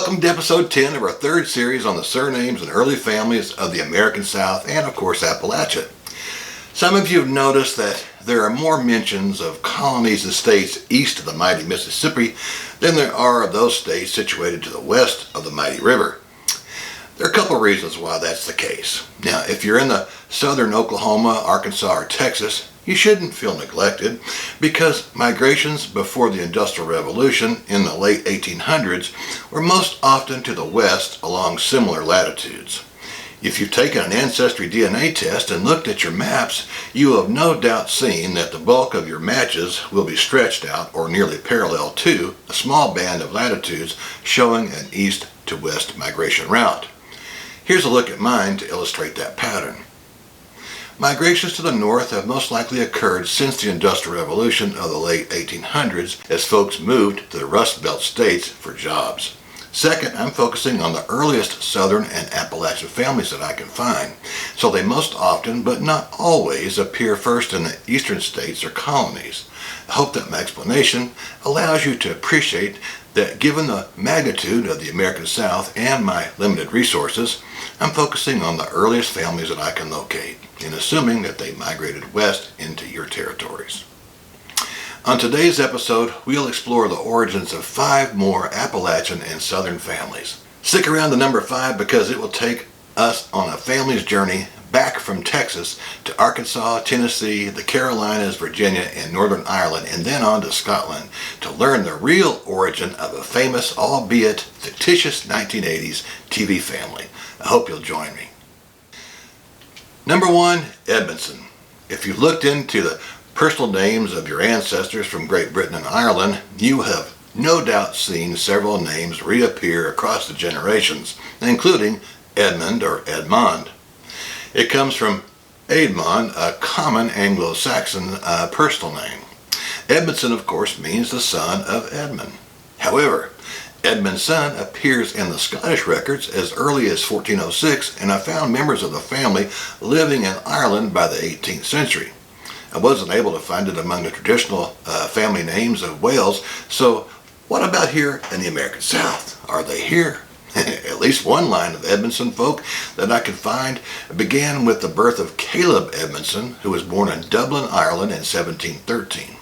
Welcome to episode 10 of our third series on the surnames and early families of the American South and, of course, Appalachia. Some of you have noticed that there are more mentions of colonies and states east of the mighty Mississippi than there are of those states situated to the west of the mighty river. There are a couple of reasons why that's the case. Now, if you're in the southern Oklahoma, Arkansas, or Texas, you shouldn't feel neglected because migrations before the Industrial Revolution in the late 1800s were most often to the west along similar latitudes. If you've taken an ancestry DNA test and looked at your maps, you will have no doubt seen that the bulk of your matches will be stretched out or nearly parallel to a small band of latitudes showing an east to west migration route. Here's a look at mine to illustrate that pattern. Migrations to the north have most likely occurred since the Industrial Revolution of the late 1800s as folks moved to the Rust Belt states for jobs. Second, I'm focusing on the earliest Southern and Appalachian families that I can find, so they most often, but not always, appear first in the eastern states or colonies. I hope that my explanation allows you to appreciate that given the magnitude of the American South and my limited resources, I'm focusing on the earliest families that I can locate, and assuming that they migrated west into your territories. On today's episode, we'll explore the origins of 5 more Appalachian and Southern families. Stick around to number 5 because it will take us on a family's journey back from Texas to Arkansas, Tennessee, the Carolinas, Virginia, and Northern Ireland, and then on to Scotland to learn the real origin of a famous, albeit fictitious 1980s TV family. I hope you'll join me. Number 1, Edmonson. If you looked into the personal names of your ancestors from Great Britain and Ireland, you have no doubt seen several names reappear across the generations, including Edmund or Edmond. It comes from Edmond, a common Anglo-Saxon personal name. Edmondson, of course, means the son of Edmund. However, Edmondson appears in the Scottish records as early as 1406, and I found members of the family living in Ireland by the 18th century. I wasn't able to find it among the traditional family names of Wales, so what about here in the American South? Are they here? At least one line of Edmondson folk that I could find began with the birth of Caleb Edmondson, who was born in Dublin, Ireland in 1713.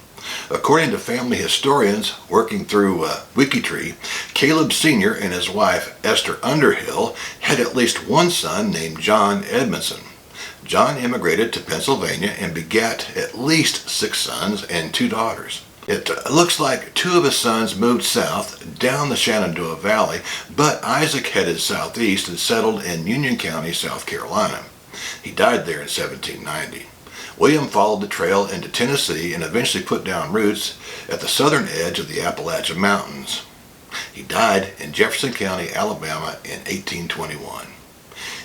According to family historians working through Wikitree, Caleb Sr. and his wife Esther Underhill had at least one son named John Edmondson. John immigrated to Pennsylvania and begat at least 6 sons and 2 daughters. It looks like 2 of his sons moved south down the Shenandoah Valley, but Isaac headed southeast and settled in Union County, South Carolina. He died there in 1790. William followed the trail into Tennessee and eventually put down roots at the southern edge of the Appalachian Mountains. He died in Jefferson County, Alabama in 1821.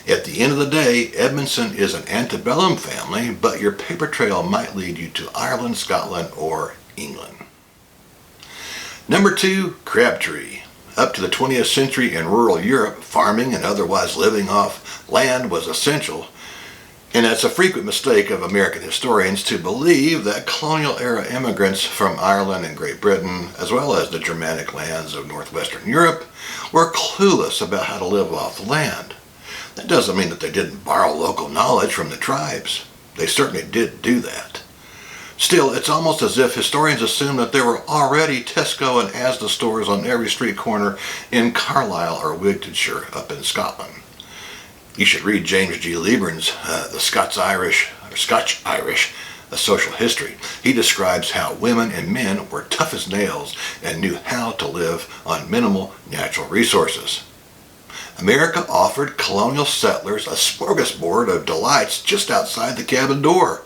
At the end of the day, Edmondson is an antebellum family, but your paper trail might lead you to Ireland, Scotland, or England. Number 2, Crabtree. Up to the 20th century in rural Europe, farming and otherwise living off land was essential, and it's a frequent mistake of American historians to believe that colonial-era immigrants from Ireland and Great Britain, as well as the Germanic lands of northwestern Europe, were clueless about how to live off the land. That doesn't mean that they didn't borrow local knowledge from the tribes. They certainly did do that. Still, it's almost as if historians assume that there were already Tesco and Asda stores on every street corner in Carlisle or Wigtonshire up in Scotland. You should read James G. Lieburn's The Scotch-Irish, A Social History. He describes how women and men were tough as nails and knew how to live on minimal natural resources. America offered colonial settlers a smorgasbord of delights just outside the cabin door.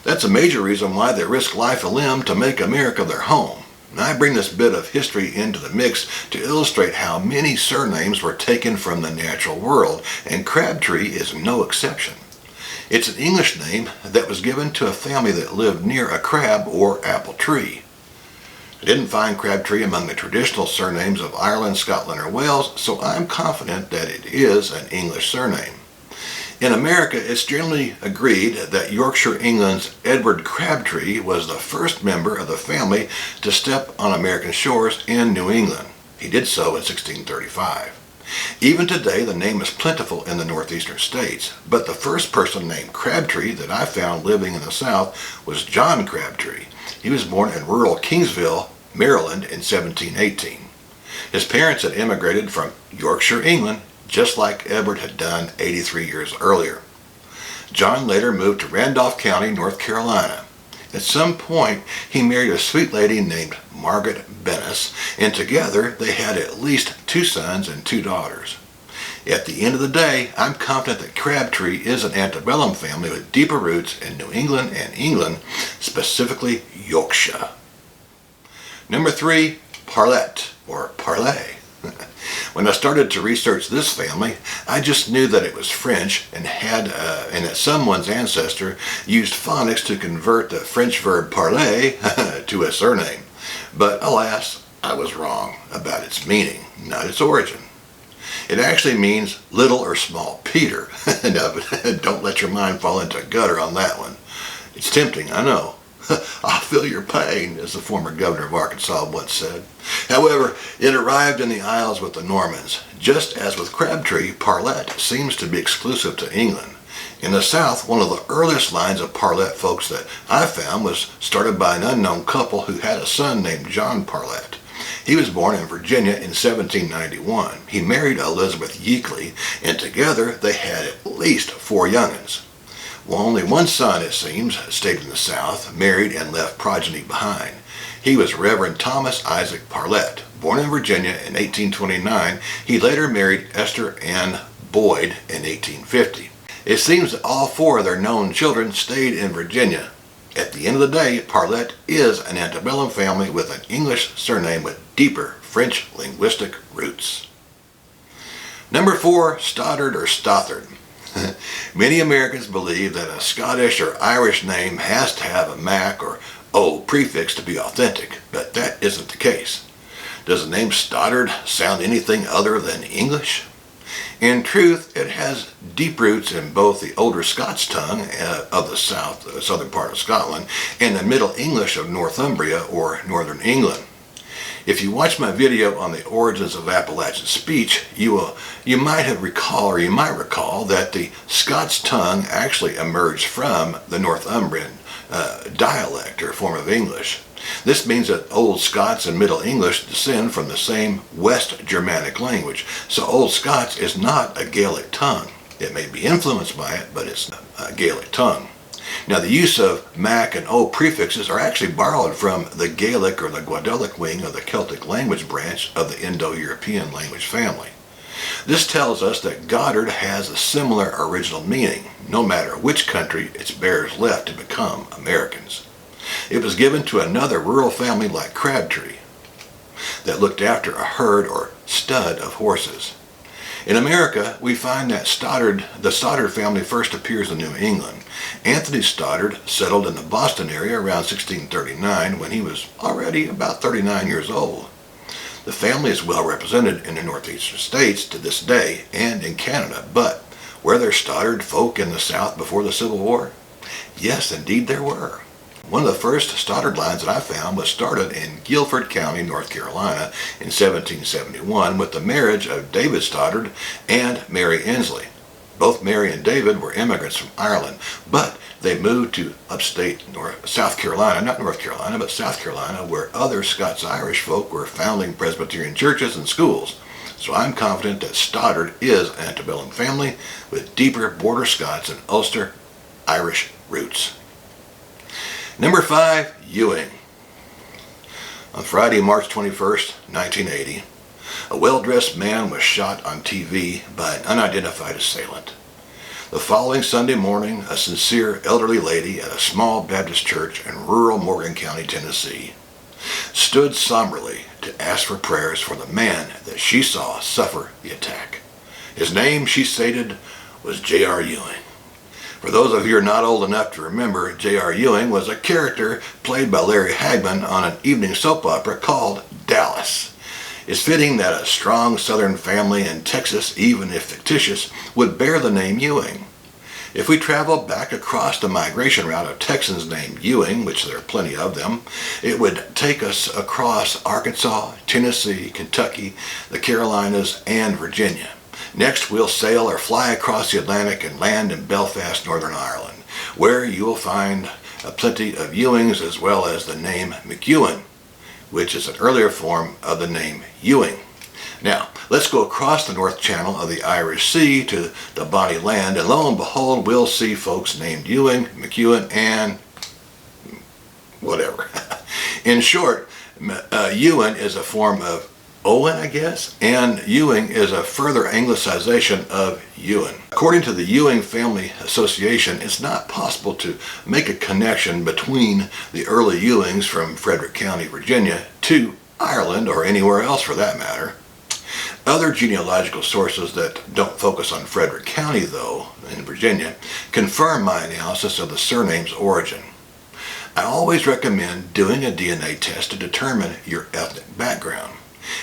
That's a major reason why they risked life and limb to make America their home. And I bring this bit of history into the mix to illustrate how many surnames were taken from the natural world, and Crabtree is no exception. It's an English name that was given to a family that lived near a crab or apple tree. I didn't find Crabtree among the traditional surnames of Ireland, Scotland, or Wales, so I'm confident that it is an English surname. In America, it's generally agreed that Yorkshire, England's Edward Crabtree was the first member of the family to step on American shores in New England. He did so in 1635. Even today, the name is plentiful in the northeastern states, but the first person named Crabtree that I found living in the South was John Crabtree. He was born in rural Kingsville, Maryland in 1718. His parents had immigrated from Yorkshire, England, just like Edward had done 83 years earlier. John later moved to Randolph County, North Carolina. At some point, he married a sweet lady named Margaret Bennis, and together they had at least 2 sons and 2 daughters. At the end of the day, I'm confident that Crabtree is an antebellum family with deeper roots in New England and England, specifically Yorkshire. Number 3, Parlett, or Parlett. When I started to research this family, I just knew that it was French and that someone's ancestor used phonics to convert the French verb parler to a surname. But alas, I was wrong about its meaning, not its origin. It actually means little or small Peter. No, but don't let your mind fall into a gutter on that one. It's tempting, I know. I feel your pain, as the former governor of Arkansas once said. However, it arrived in the Isles with the Normans. Just as with Crabtree, Parlett seems to be exclusive to England. In the South, one of the earliest lines of Parlett folks that I found was started by an unknown couple who had a son named John Parlett. He was born in Virginia in 1791. He married Elizabeth Yeakley, and together they had at least 4 young'uns. Well, only one son, it seems, stayed in the South, married and left progeny behind. He was Reverend Thomas Isaac Parlett. Born in Virginia in 1829, he later married Esther Ann Boyd in 1850. It seems that all 4 of their known children stayed in Virginia. At the end of the day, Parlett is an antebellum family with an English surname with deeper French linguistic roots. Number 4, Stoddard or Stothard. Many Americans believe that a Scottish or Irish name has to have a Mac or O prefix to be authentic, but that isn't the case. Does the name Stoddard sound anything other than English? In truth, it has deep roots in both the older Scots tongue of the southern part of Scotland, and the Middle English of Northumbria or Northern England. If you watch my video on the origins of Appalachian speech, you might recall that the Scots tongue actually emerged from the Northumbrian dialect or form of English. This means that Old Scots and Middle English descend from the same West Germanic language, so Old Scots is not a Gaelic tongue. It may be influenced by it, but it's a Gaelic tongue. Now, the use of Mac and O prefixes are actually borrowed from the Gaelic or the Guadalic wing of the Celtic language branch of the Indo-European language family. This tells us that Goddard has a similar original meaning, no matter which country its bearers left to become Americans. It was given to another rural family like Crabtree that looked after a herd or stud of horses. In America, we find that the Stoddard family first appears in New England. Anthony Stoddard settled in the Boston area around 1639 when he was already about 39 years old. The family is well represented in the northeastern states to this day and in Canada, but were there Stoddard folk in the South before the Civil War? Yes, indeed there were. One of the first Stoddard lines that I found was started in Guilford County, North Carolina in 1771 with the marriage of David Stoddard and Mary Inslee. Both Mary and David were immigrants from Ireland, but they moved to upstate South Carolina, not North Carolina, but South Carolina, where other Scots-Irish folk were founding Presbyterian churches and schools. So I'm confident that Stoddard is an antebellum family with deeper border Scots and Ulster Irish roots. Number 5, Ewing. On Friday, March 21st, 1980, a well-dressed man was shot on TV by an unidentified assailant. The following Sunday morning, a sincere elderly lady at a small Baptist church in rural Morgan County, Tennessee, stood somberly to ask for prayers for the man that she saw suffer the attack. His name, she stated, was J.R. Ewing. For those of you who are not old enough to remember, J.R. Ewing was a character played by Larry Hagman on an evening soap opera called Dallas. It's fitting that a strong Southern family in Texas, even if fictitious, would bear the name Ewing. If we travel back across the migration route of Texans named Ewing, which there are plenty of them, it would take us across Arkansas, Tennessee, Kentucky, the Carolinas, and Virginia. Next, we'll sail or fly across the Atlantic and land in Belfast, Northern Ireland, where you will find plenty of Ewings as well as the name McEwen, which is an earlier form of the name Ewing. Now, let's go across the North Channel of the Irish Sea to the Bonny Land, and lo and behold, we'll see folks named Ewing, McEwen, and whatever. In short, Ewan is a form of Owen, I guess, and Ewing is a further anglicization of Ewan. According to the Ewing Family Association, it's not possible to make a connection between the early Ewings from Frederick County, Virginia, to Ireland, or anywhere else for that matter. Other genealogical sources that don't focus on Frederick County, though, in Virginia, confirm my analysis of the surname's origin. I always recommend doing a DNA test to determine your ethnic background.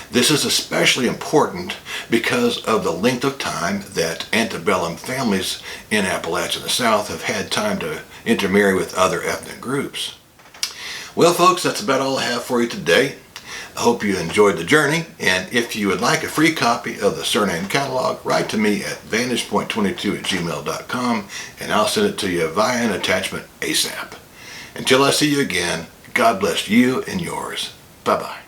This is especially important because of the length of time that antebellum families in Appalachia and the South have had time to intermarry with other ethnic groups. Well, folks, that's about all I have for you today. I hope you enjoyed the journey, and if you would like a free copy of the Surname Catalog, write to me at vantagepoint22@gmail.com, and I'll send it to you via an attachment ASAP. Until I see you again, God bless you and yours. Bye-bye.